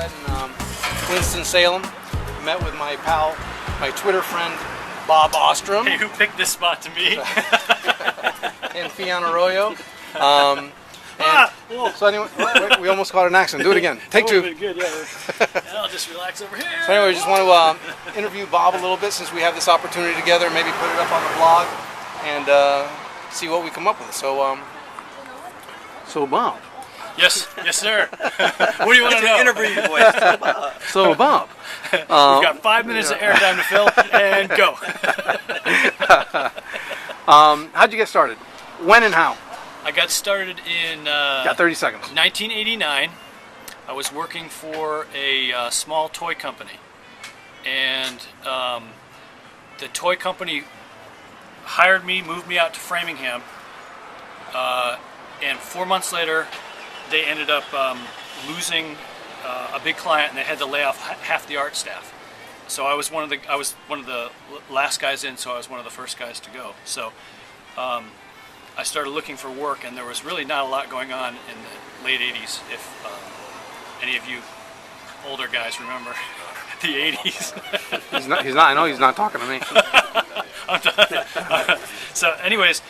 set in Winston-Salem. Met with my pal, my Twitter friend, Bob Ostrom. Hey, who picked this spot to me? And Fion Arroyo. So anyway, we almost caught an accident. Do it again. Take two. Good, yeah. I'll just relax over here. So anyway, we just want to interview Bob a little bit since we have this opportunity together. Maybe put it up on the blog and see what we come up with. So Bob. Yes, sir. What do you want to know? Interview voice. So Bob. We've got 5 minutes of airtime to fill, and go. How'd you get started? When and how? I got started in Got 30 seconds. 1989. I was working for a small toy company, and the toy company hired me, moved me out to Framingham, and 4 months later, they ended up losing a big client, and they had to lay off half the art staff. So I was one of the last guys in, so I was one of the first guys to go. So I started looking for work, and there was really not a lot going on in the late 80s. If any of you older guys remember the 80s. He's not. I know he's not talking to me. So anyways,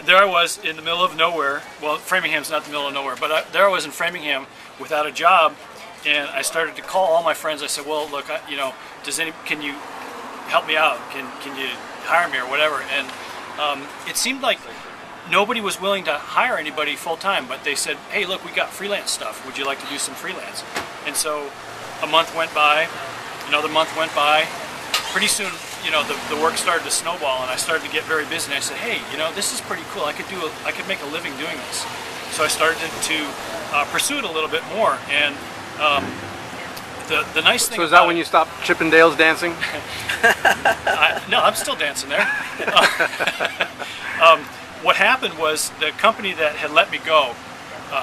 there I was in the middle of nowhere. Well, Framingham's not the middle of nowhere, but there I was in Framingham without a job, and I started to call all my friends. I said, well, look, can you help me out? Can you hire me or whatever? And it seemed like nobody was willing to hire anybody full-time, but they said, hey, look, we got freelance stuff. Would you like to do some freelance? And so a month went by, another month went by. Pretty soon, the work started to snowball, and I started to get very busy. And I said, hey, this is pretty cool. I could make a living doing this. So I started to pursue it a little bit more. And the nice thing. So is that when you stopped Chippendales dancing? No, I'm still dancing there. What happened was the company that had let me go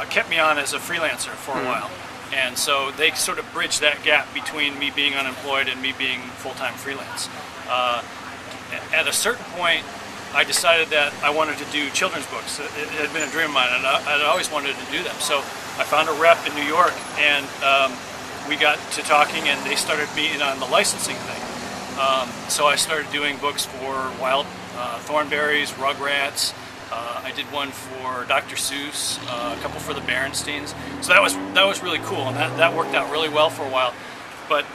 kept me on as a freelancer for a while. And so they sort of bridged that gap between me being unemployed and me being full-time freelance. At a certain point, I decided that I wanted to do children's books. It had been a dream of mine, and I'd always wanted to do them. So I found a rep in New York, and we got to talking, and they started me in on the licensing thing. So I started doing books for Wild Thornberrys, Rugrats. I did one for Dr. Seuss, a couple for the Berensteins. So that was really cool, and that worked out really well for a while. But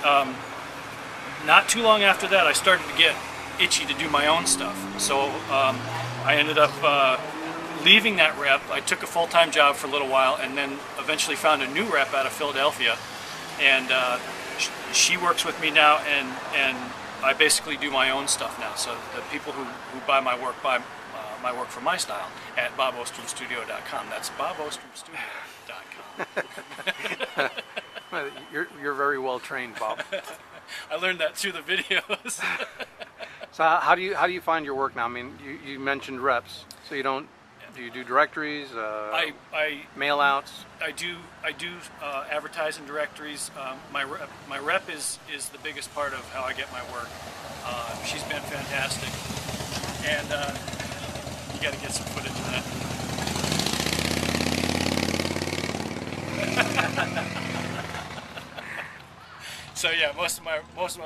not too long after that, I started to get itchy to do my own stuff. So I ended up leaving that rep. I took a full-time job for a little while, and then eventually found a new rep out of Philadelphia, and she works with me now, and I basically do my own stuff now. So the people who buy my work buy my work for my style at bobostromstudio.com. That's bobostromstudio.com. You're very well trained, Bob. I learned that through the videos. So how do you find your work now? I mean, you mentioned reps. So do you do directories? Mail outs? I do advertising directories. My rep is the biggest part of how I get my work. She's been fantastic, and you got to get some footage of that. So yeah, most of my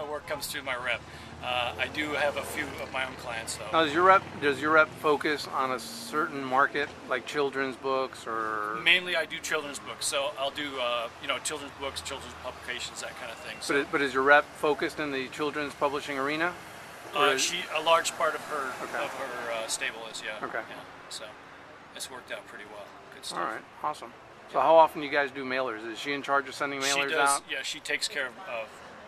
work comes through my rep. I do have a few of my own clients though. Now, does your rep focus on a certain market, like children's books, or? Mainly, I do children's books. So I'll do children's books, children's publications, that kind of thing. So, but is your rep focused in the children's publishing arena? A large part of her stable is, yeah. Okay. Yeah. So it's worked out pretty well. Good stuff. All right. Awesome. So how often do you guys do mailers? Is she in charge of sending mailers she does, out? Yeah, she takes care of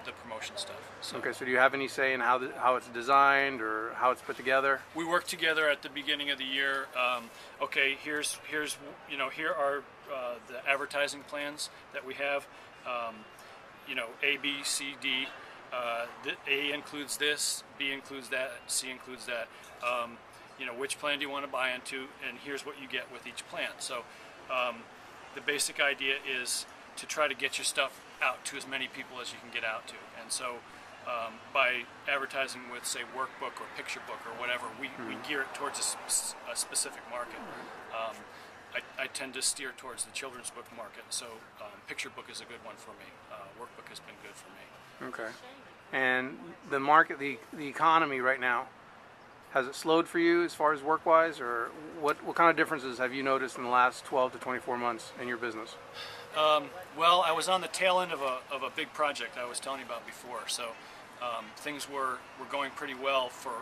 the promotion stuff. So. Okay, so do you have any say in how it's designed or how it's put together? We work together at the beginning of the year. Okay, here are the advertising plans that we have. A, B, C, D. A includes this, B includes that, C includes that. Which plan do you want to buy into, and here's what you get with each plan. So the basic idea is to try to get your stuff out to as many people as you can get out to. And so by advertising with, say, workbook or picture book or whatever, we gear it towards a specific market. I tend to steer towards the children's book market. So picture book is a good one for me. Workbook has been good for me. Okay. And the market, the economy right now, has it slowed for you as far as work-wise, or what kind of differences have you noticed in the last 12 to 24 months in your business? Well, I was on the tail end of a big project I was telling you about before, so things were going pretty well for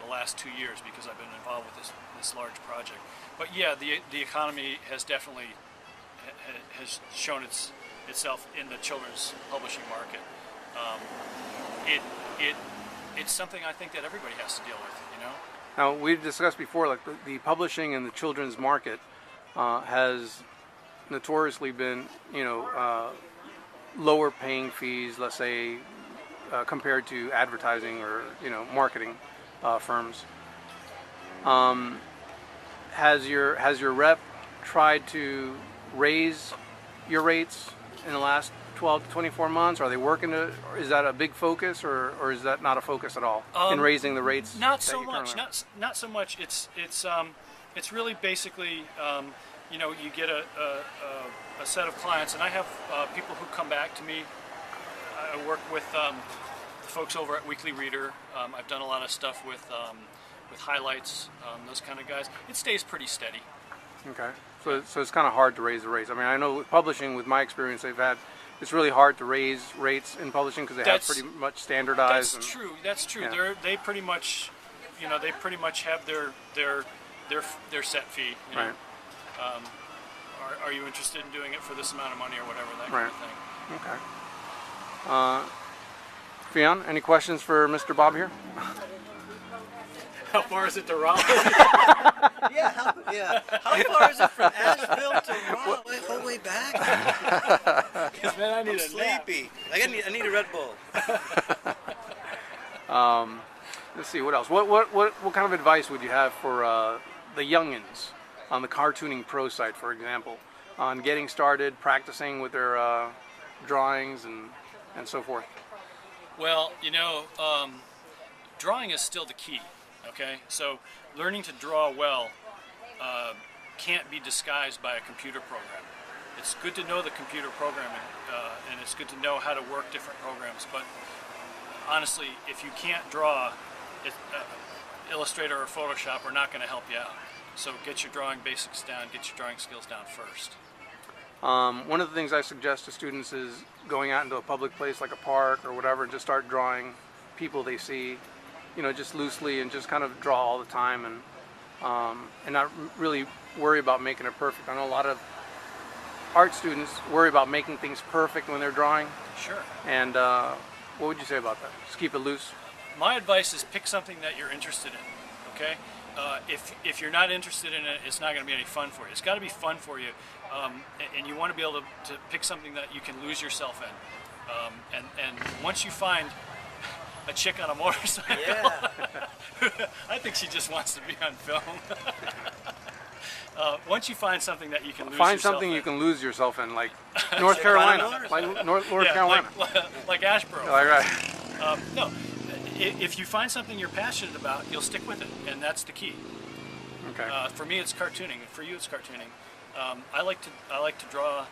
the last 2 years because I've been involved with this large project. But yeah, the economy has definitely has shown itself in the children's publishing market. It's something I think that everybody has to deal with, you know. Now, we've discussed before, like the publishing and the children's market has notoriously been, lower paying fees, let's say, compared to advertising or, marketing firms. Has your rep tried to raise your rates in the last 12 to 24 months? Are they working to? Is that a big focus, or is that not a focus at all in raising the rates? Not so much. Not so much. It's really basically you get a set of clients, and I have people who come back to me. I work with the folks over at Weekly Reader. I've done a lot of stuff with highlights, those kind of guys. It stays pretty steady. Okay, so it's kind of hard to raise the rates. I mean, I know with publishing, with my experience, it's really hard to raise rates in publishing because they have pretty much standardized. That's true. That's true. Yeah. They pretty much, have their set fee. You know? Right. Are you interested in doing it for this amount of money or whatever, that Right. kind of thing? Okay. Fionn, any questions for Mr. Bob here? How far is it to Raleigh? Yeah, how far is it from Asheville to Raleigh? Whole way back? Because man, I need I'm a nap. sleepy. I need a Red Bull. Let's see, what else? What kind of advice would you have for the youngins on the Cartooning Pro site, for example, on getting started, practicing with their drawings and so forth? Well, drawing is still the key. Okay, so learning to draw well can't be disguised by a computer program. It's good to know the computer program, and it's good to know how to work different programs. But honestly, if you can't draw, Illustrator or Photoshop are not going to help you out. So get your drawing basics down, get your drawing skills down first. One of the things I suggest to students is going out into a public place like a park or whatever and just start drawing people they see, just loosely, and just kind of draw all the time and not really worry about making it perfect. I know a lot of art students worry about making things perfect when they're drawing. Sure. And what would you say about that? Just keep it loose? My advice is pick something that you're interested in, okay? If you're not interested in it, it's not going to be any fun for you. It's got to be fun for you, and you want to be able to pick something that you can lose yourself in. And once you find a chick on a motorcycle, Yeah. I think she just wants to be on film. Once you find something that you can lose yourself in. Find something you can lose yourself in, like North Carolina. Like North Carolina. Like Asheboro. All right. No, if you find something you're passionate about, you'll stick with it, and that's the key. Okay. For me, it's cartooning. For you, it's cartooning. I like to draw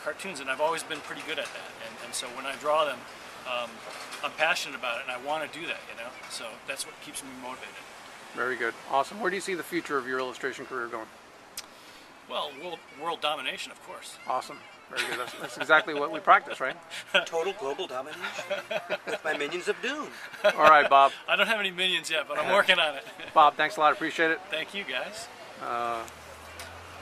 cartoons, and I've always been pretty good at that. And so when I draw them, I'm passionate about it, and I want to do that. So that's what keeps me motivated. Very good. Awesome. Where do you see the future of your illustration career going? Well, world domination, of course. Awesome. Very good. That's exactly what we practice, right? Total global domination with my minions of doom. All right, Bob. I don't have any minions yet, but I'm working on it. Bob, thanks a lot. Appreciate it. Thank you, guys. I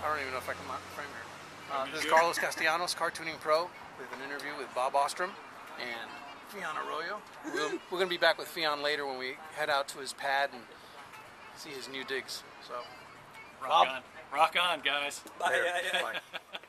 don't even know if I can frame here. This is Good. Carlos Castellanos, Cartooning Pro, with an interview with Bob Ostrom and Fionn Arroyo. We're going to be back with Fionn later when we head out to his pad and see his new digs. So, Rock on, guys. Bye. Bye.